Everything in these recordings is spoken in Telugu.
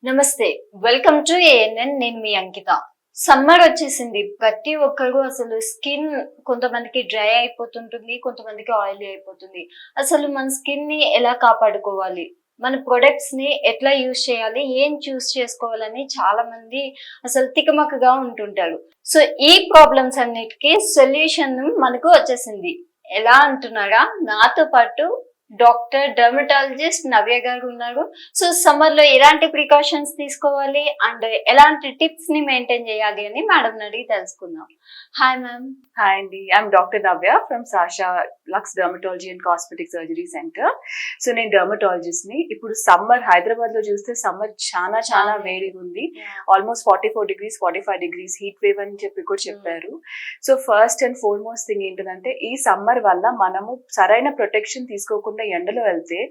నమస్తే. Welcome to ANN. నేను మీ అంకిత. సమ్మర్ వచ్చేసింది. ప్రతి ఒక్కరు అసలు స్కిన్ కొంతమందికి డ్రై అయిపోతుంటుంది. కొంతమందికి ఆయిలీ అయిపోతుంది. అసలు మన స్కిన్‌ని ఎలా కాపాడుకోవాలి? మన ప్రొడక్ట్స్‌ని ఎట్లా యూజ్ చేయాలి? ఏం చూస్ చేసుకోవాలని చాలా మంది అసలు తికమకగా ఉంటుంటారు. సో, ఈ ప్రాబ్లమ్స్ అన్నిటికి సొల్యూషన్ మనకు వచ్చేసింది. ఎలా అంటున్నారా? నాతో పాటు డాక్టర్ డెర్మటాలజిస్ట్ నవ్య గారు ఉన్నారు. సో సమ్మర్ లో ఎలాంటి ప్రికాషన్స్ తీసుకోవాలి అండ్ ఎలాంటి టిప్స్ ని మెయింటైన్ చేయాలి అని మేడం అడిగి తెలుసుకుందాం. Hi ma'am. Hi Andy, I'm Dr. Navya from Sasha Lux Dermatology and Cosmetic Surgery Center. So నేను డర్మటాలజిస్ట్ ని. ఇప్పుడు సమ్మర్ హైదరాబాద్ లో చూస్తే సమ్మర్ చాలా వేడిగా ఉంది. Almost 44 degrees 45 degrees heat wave అని చెప్పి కూడా చెప్పారు. So first and foremost thing ఏంటంటే ఈ సమ్మర్ వల్ల మనము సరైన ప్రొటెక్షన్ తీసుకోకుండా ఎండలో వెళ్తే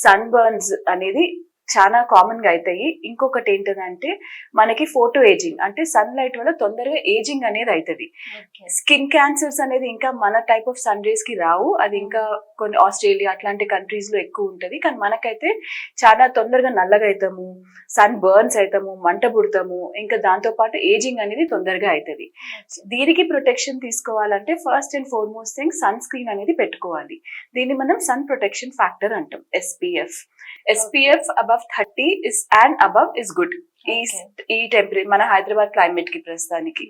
సన్ బర్న్స్ అనేది చాలా కామన్ గా అవుతాయి. ఇంకొకటి ఏంటంటే మనకి ఫోటో ఏజింగ్ అంటే సన్ లైట్ వల్ల తొందరగా ఏజింగ్ అనేది అవుతుంది. స్కిన్ క్యాన్సర్స్ అనేది ఇంకా మన టైప్ ఆఫ్ సన్ రేస్ కి రావు. అది ఇంకా కొన్ని ఆస్ట్రేలియా అట్లాంటి కంట్రీస్ లో ఎక్కువ ఉంటది. కానీ మనకైతే చాలా తొందరగా నల్లగా అవుతాము, సన్ బర్న్స్ అవుతాము, మంట పుడతాము, ఇంకా దాంతో పాటు ఏజింగ్ అనేది తొందరగా అవుతుంది. దీనికి ప్రొటెక్షన్ తీసుకోవాలంటే first and foremost thing sunscreen అనేది పెట్టుకోవాలి. దీన్ని మనం సన్ ప్రొటెక్షన్ ఫ్యాక్టర్ అంటాం, SPF above 30 is and above is good. ఈ టెంపరేచర్ మన హైదరాబాద్ క్లైమేట్ కి ప్రస్తుతానికి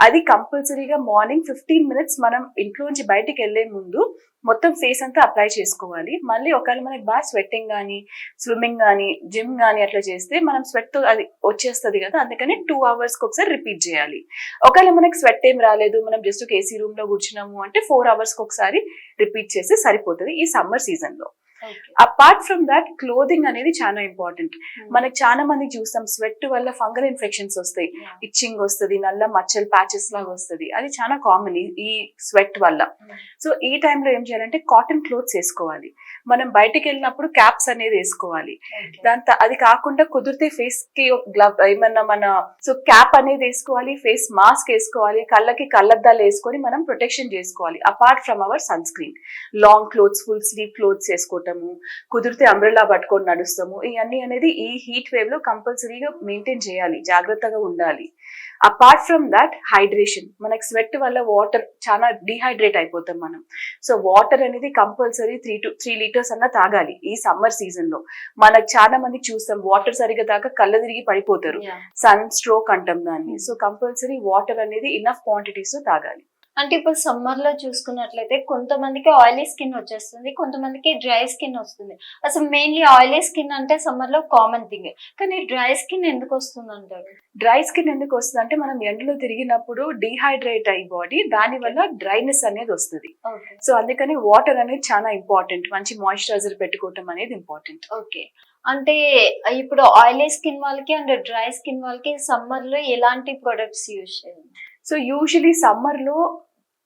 అది కంపల్సరీగా మార్నింగ్ 15 minutes మనం ఇంట్లోంచి బయటికి వెళ్లే ముందు మొత్తం ఫేస్ అంతా అప్లై చేసుకోవాలి. మళ్ళీ ఒకవేళ మనకి బాగా స్వెట్టింగ్ కానీ స్విమ్మింగ్ కానీ జిమ్ కానీ అట్లా చేస్తే మనం స్వెట్ తో అది వచ్చేస్తుంది కదా, అందుకని 2 hours ఒకసారి రిపీట్ చేయాలి. ఒకవేళ మనకి స్వెట్ ఏం రాలేదు, మనం జస్ట్ ఒక ఏసీ రూమ్ లో కూర్చున్నాము అంటే 4 hours ఒకసారి రిపీట్ చేస్తే సరిపోతుంది ఈ సమ్మర్ సీజన్ లో. అపార్ట్ ఫ్రమ్ దాట్ క్లోదింగ్ అనేది చాలా ఇంపార్టెంట్. మనకి చాలా మంది చూస్తాం స్వెట్ వల్ల ఫంగల్ ఇన్ఫెక్షన్స్ వస్తాయి, ఇచ్చింగ్ వస్తుంది, నల్ల మచ్చలు ప్యాచెస్ లాగా వస్తుంది. అది చాలా కామన్ ఈ స్వెట్ వల్ల. సో ఈ టైంలో ఏం చేయాలంటే కాటన్ క్లోత్స్ వేసుకోవాలి. మనం బయటికి వెళ్ళినప్పుడు క్యాప్స్ అనేది వేసుకోవాలి. అది కాకుండా కుదిరితే ఫేస్ కి గ్లవ్ ఏమన్నా సో క్యాప్ అనేది వేసుకోవాలి, ఫేస్ మాస్క్ వేసుకోవాలి, కళ్ళకి కళ్ళద్దాలు వేసుకొని మనం ప్రొటెక్షన్ చేసుకోవాలి. Apart from our sunscreen long clothes full sleeve clothes వేసుకోవటము, కుదిరితే అంబ్రెల్లా పట్టుకొని నడుస్తాము. ఇవన్నీ అనేది ఈ హీట్ వేవ్ లో కంపల్సరీగా మెయింటైన్ చేయాలి, జాగ్రత్తగా ఉండాలి. అపార్ట్ ఫ్రమ్ దాట్ హైడ్రేషన్, మనకి స్వెట్ వల్ల వాటర్ చాలా డిహైడ్రేట్ అయిపోతాం మనం. సో వాటర్ అనేది కంపల్సరీ 3 liters అన్న తాగాలి ఈ సమ్మర్ సీజన్ లో. మనకు చాలా మంది చూస్తాం వాటర్ సరిగా తాగా కళ్ళ తిరిగి పడిపోతారు, సన్ స్ట్రోక్ అంటాం దాన్ని. సో కంపల్సరీ వాటర్ అనేది ఇనఫ్ క్వాంటిటీస్ లో తాగాలి. అంటే ఇప్పుడు సమ్మర్ లో చూసుకున్నట్లయితే కొంతమందికి ఆయిలీ స్కిన్ వచ్చేస్తుంది, కొంతమందికి డ్రై స్కిన్ వస్తుంది. అసలు మెయిన్లీ ఆయిలీ స్కిన్ అంటే సమ్మర్ లో కామన్ థింగ్, కానీ డ్రై స్కిన్ ఎందుకు వస్తుంది అంటారు? డ్రై స్కిన్ ఎందుకు వస్తుంది అంటే మనం ఎండలో తిరిగినప్పుడు డిహైడ్రేట్ అయ్యి బాడీ, దాని వల్ల డ్రైనెస్ అనేది వస్తుంది. సో అందుకని వాటర్ అనేది చాలా ఇంపార్టెంట్. మంచి మాయిశ్చరైజర్ పెట్టుకోవటం అనేది ఇంపార్టెంట్. ఓకే. అంటే ఇప్పుడు ఆయిలీ స్కిన్ వాళ్ళకి అండ్ డ్రై స్కిన్ వాళ్ళకి సమ్మర్ లో ఎలాంటి ప్రొడక్ట్స్ యూజ్ చేయాలి? సో యూజువలీ సమ్మర్ లో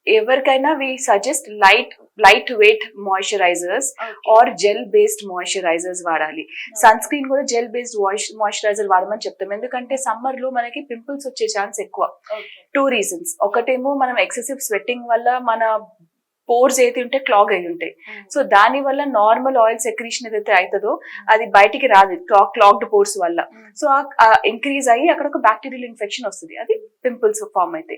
ఎవరికైనా we suggest light weight moisturisers or gel based moisturisers వాడాలి. సన్ స్క్రీన్ కూడా జెల్ బేస్డ్ మాయిశ్చరైజర్ వాడమని చెప్తాం. ఎందుకంటే సమ్మర్ లో మనకి పింపుల్స్ వచ్చే ఛాన్స్ ఎక్కువ. 2 reasons. ఒకటేమో మనం ఎక్సెసివ్ స్వెట్టింగ్ వల్ల మన పోర్స్ ఏది ఉంటే క్లాగ్ అయి ఉంటాయి. సో దాని వల్ల నార్మల్ ఆయిల్ సెక్రీషన్ ఏదైతే అవుతుందో అది బయటికి రాదు క్లాగ్డ్ పోర్స్ వల్ల. సో ఇంక్రీజ్ అయ్యి అక్కడ ఒక బ్యాక్టీరియల్ ఇన్ఫెక్షన్ వస్తుంది, అది పింపుల్స్ ఫార్మ్ అయితే.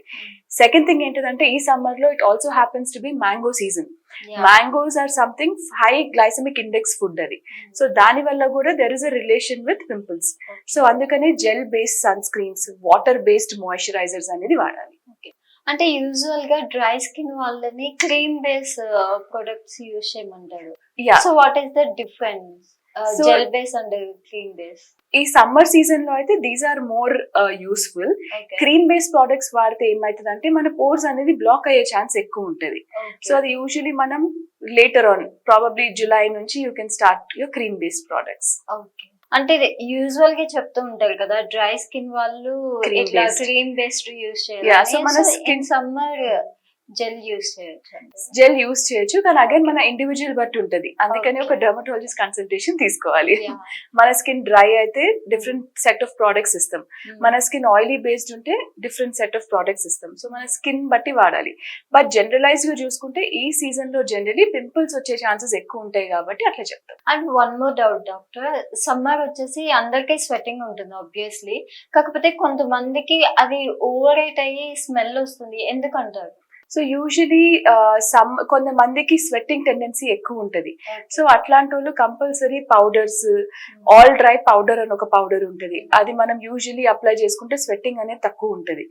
సెకండ్ థింగ్ ఏంటంటే ఈ సమ్మర్ లో it also happens to be mango season. Mangoes are something high glycemic index food అది. సో దాని వల్ల కూడా there is a relation with pimples. So అందుకని gel based sunscreen, water based moisturisers అనేది వాడాలి. అంటే యూజువల్ గా డ్రై స్కిన్ వాళ్ళని క్రీమ్ బేస్ ప్రొడక్ట్స్ యూజ్ చేయమంటారు. So what is the difference gel base and cream base? ఈ సమ్మర్ సీజన్ లో అయితే these are more useful. Cream based products వాడితే ఏమైతుంది అంటే మన పోర్స్ అనేది బ్లాక్ అయ్యే ఛాన్స్ ఎక్కువ ఉంటది. సో అది యూజువలీ మనం లేటర్ ఆన్ ప్రాబబ్లీ జులై నుంచి you can start your cream based products. Okay. అంటే యూజువల్ గా చెప్తూ ఉంటారు కదా డ్రై స్కిన్ వాళ్ళు ఇట్లా క్రీమ్ బేస్డ్ యూజ్ చేయాలి. సో మన స్కిన్ సమ్మర్ జెల్ యూస్ చేయొచ్చు. జెల్ యూస్ చేయొచ్చు, కానీ అగైన్ మన ఇండివిజువల్ బట్టి ఉంటది, అందుకని ఒక డెర్మటాలజిస్ట్ కన్సల్టేషన్ తీసుకోవాలి. మన స్కిన్ డ్రై అయితే డిఫరెంట్ సెట్ ఆఫ్ ప్రోడక్ట్స్ ఇస్తాం, మన స్కిన్ ఆయిలీ బేస్డ్ ఉంటే డిఫరెంట్ సెట్ ఆఫ్ ప్రోడక్ట్స్ ఇస్తాం. సో మన స్కిన్ బట్టి వాడాలి. బట్ జనరలైజ్ గా చూసుకుంటే ఈ సీజన్ లో జనరలీ పింపుల్స్ వచ్చే ఛాన్సెస్ ఎక్కువ ఉంటాయి కాబట్టి అట్లా చెప్తాం. And one more doubt doctor, summer వచ్చేసి అందరికీ స్వెట్టింగ్ ఉంటుంది ఆబ్వియస్లీ, కాకపోతే కొంతమందికి అది ఓవర్ హీట్ అయ్యి స్మెల్ వస్తుంది, ఎందుకంటారు? సో యూజువలీ కొంతమందికి స్వెట్టింగ్ టెండెన్సీ ఎక్కువ ఉంటది. సో అట్లాంటి వాళ్ళు compulsory powders, all dry powder అని ఒక పౌడర్ ఉంటది, అది మనం యూజువలీ అప్లై చేసుకుంటే స్వెట్టింగ్ అనేది తక్కువ ఉంటది.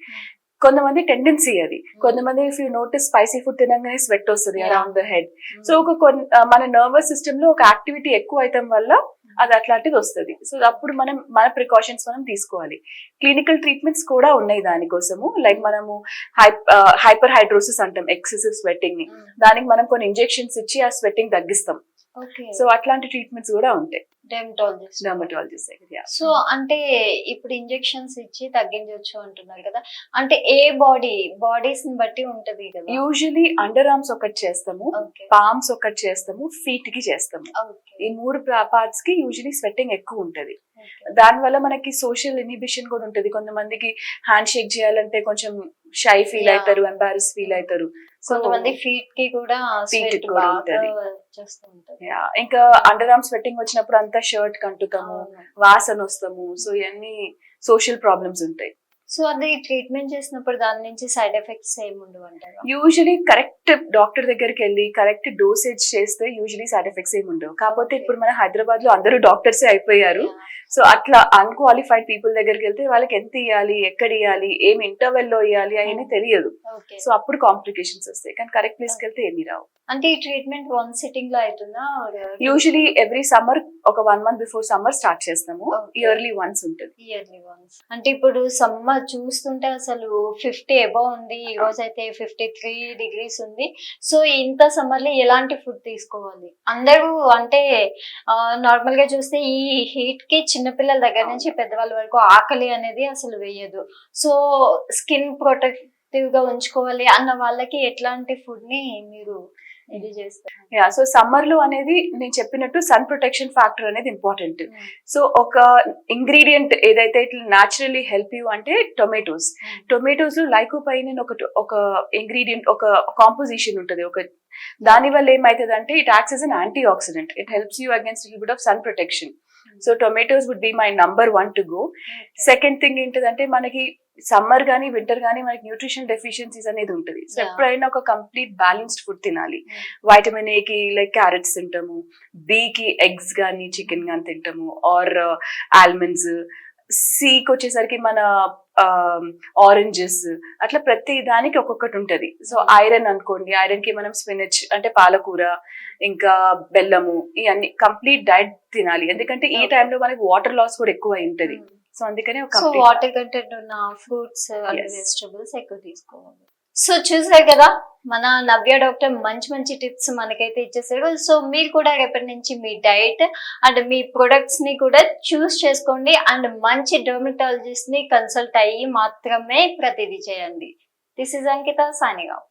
కొంతమంది టెండెన్సీ అది, కొంతమంది if you notice spicy food తినగానే స్వెట్ వస్తుంది అరౌండ్ ద హెడ్. సో మన నర్వస్ సిస్టమ్ లో ఒక యాక్టివిటీ ఎక్కువ అయితం వల్ల అది అట్లాంటిది వస్తుంది. సో అప్పుడు మన ప్రికాషన్స్ మనం తీసుకోవాలి. క్లినికల్ ట్రీట్మెంట్స్ కూడా ఉన్నాయి దానికోసము, లైక్ మనము హైపర్ హైడ్రోసిస్ అంటాం ఎక్సెసివ్ స్వెట్టింగ్ ని, దానికి మనం కొన్ని ఇంజెక్షన్స్ ఇచ్చి ఆ స్వెట్టింగ్ తగ్గిస్తాం. సో అట్లాంటి ట్రీట్మెంట్స్ కూడా ఉంటాయి డెర్మటాలజిస్ట్ దగ్గర. సో అంటే ఇప్పుడు ఇంజెక్షన్స్ ఇచ్చి తగ్గించవచ్చు అంటున్నారు కదా, అంటే ఏ బాడీస్ ని బట్టి ఉంటది కదా? యూజువలీ అండర్ ఆర్మ్స్ ఒకటి చేస్తాము, పామ్స్ ఒకటి చేస్తాము, ఫీట్ కి చేస్తాము. ఈ 3 పార్ట్స్ కి యూజువలీ స్వెట్టింగ్ ఎక్కువ ఉంటది. దాని వల్ల మనకి సోషల్ ఇన్హిబిషన్ కూడా ఉంటది. కొంతమందికి హ్యాండ్ షేక్ చేయాలంటే కొంచెం షై ఫీల్ అవుతారు, ఎంబారస్ ఫీల్ అవుతారు. కొంతమంది ఫీట్ కి కూడా ఉంటది. ఇంకా అండర్ ఆర్మ్ స్వెట్టింగ్ వచ్చినప్పుడు అంతా షర్ట్ కంటుతాము, వాసన వస్తాము. సో ఇవన్నీ సోషల్ ప్రాబ్లమ్స్ ఉంటాయి. సో అది ట్రీట్మెంట్ చేసినప్పుడు దాని నుంచి సైడ్ ఎఫెక్ట్స్ ఏమి ఉండవు అంటారు? యూజువలీ కరెక్ట్ డాక్టర్ దగ్గరికి వెళ్ళి కరెక్ట్ డోసేజ్ చేస్తే యూజువలీ సైడ్ ఎఫెక్ట్స్ ఏమి ఉండవు. కాకపోతే ఇప్పుడు మన హైదరాబాద్ లో అందరూ డాక్టర్సే అయిపోయారు. సో అట్లా అన్క్వాలిఫైడ్ పీపుల్ దగ్గరికి వెళ్తే వాళ్ళకి ఎంత ఇవ్వాలి, ఎక్కడ ఇవ్వాలి, ఏమి ఇంటర్వెల్ లో ఇవ్వాలి అనేది తెలియదు. సో అప్పుడు కాంప్లికేషన్స్ వస్తాయి. కానీ కరెక్ట్ ప్లేస్ కి వెళ్తే ఏమి రావు. అంటే ఈ ట్రీట్మెంట్ 1 సిట్టింగ్ లో అవుతుందా? యూజువలీ ఎవ్రీ సమ్మర్ ఒక 1 month బిఫోర్ సమ్మర్ స్టార్ట్ చేస్తాము. ఇయర్లీ వన్స్ ఉంటుంది. అంటే ఇప్పుడు సమ్మర్ చూస్తుంటే అసలు 50 అబౌవ్ ఉంది, ఈ రోజు అయితే 53 degrees ఉంది. సో ఇంత సమ్మర్ లో ఎలాంటి ఫుడ్ తీసుకోవాలి? అందరూ అంటే నార్మల్ గా చూస్తే ఈ హీట్ కి చిన్నపిల్లల దగ్గర నుంచి పెద్దవాళ్ళ వరకు ఆకలి అనేది అసలు వేయదు. సో స్కిన్ ప్రొటెక్టివ్ గా ఉంచుకోవాలి అన్న వాళ్ళకి ఎట్లాంటి ఫుడ్ ని మీరు ఇది చేస్తారు? సో సమ్మర్ లో అనేది నేను చెప్పినట్టు సన్ ప్రొటెక్షన్ ఫ్యాక్టర్ అనేది ఇంపార్టెంట్. సో ఒక ఇంగ్రీడియంట్ ఏదైతే ఇట్లా న్యాచురల్లీ హెల్ప్ యూ అంటే టొమాటోస్ లో లైకోపైనిన్ ఒక ఇంగ్రీడియంట్, ఒక కాంపోజిషన్ ఉంటుంది. దాని వల్ల ఏమైతుంది అంటే it acts as an antioxidant. It helps you against a little bit of sun protection. So tomatoes would be my number 1 to go. Second thing ఏంటంటే మనకి సమ్మర్ గానీ వింటర్ గానీ మనకి న్యూట్రిషన్ డెఫిషియన్సీస్ అనేది ఉంటుంది. సో ఎప్పుడైనా ఒక కంప్లీట్ బ్యాలెన్స్డ్ ఫుడ్ తినాలి. వైటమిన్ ఏ కి లైక్ క్యారెట్స్ తింటాము, బి కి ఎగ్స్ గానీ చికెన్ గానీ తింటాము, ఆర్ ఆల్మండ్స్. సీకి వచ్చేసరికి మన ఆరెంజెస్, అట్లా ప్రతి దానికి ఒక్కొక్కటి ఉంటది. సో ఐరన్ అనుకోండి, ఐరన్ కి మనం స్పినచ్ అంటే పాలకూర, ఇంకా బెల్లము, ఇవన్నీ కంప్లీట్ డైట్ తినాలి. ఎందుకంటే ఈ టైంలో మనకి వాటర్ లాస్ కూడా ఎక్కువ ఉంటది. సో అందుకనే వాటర్ కంటెంట్ ఉన్న ఫ్రూట్స్ అండ్ వెజిటబుల్స్ ఎక్కువ తీసుకోవాలి. సో చూసారు కదా, మన నవ్య డాక్టర్ మంచి మంచి టిప్స్ మనకైతే ఇచ్చేసారు. సో మీరు కూడా రేపటి నుంచి మీ డైట్ అండ్ మీ ప్రొడక్ట్స్ ని కూడా చూస్ చేసుకోండి అండ్ మంచి డెర్మటాలజిస్ట్ ని కన్సల్ట్ అయ్యి మాత్రమే ప్రతిదీ చేయండి. This is Ankita signing off.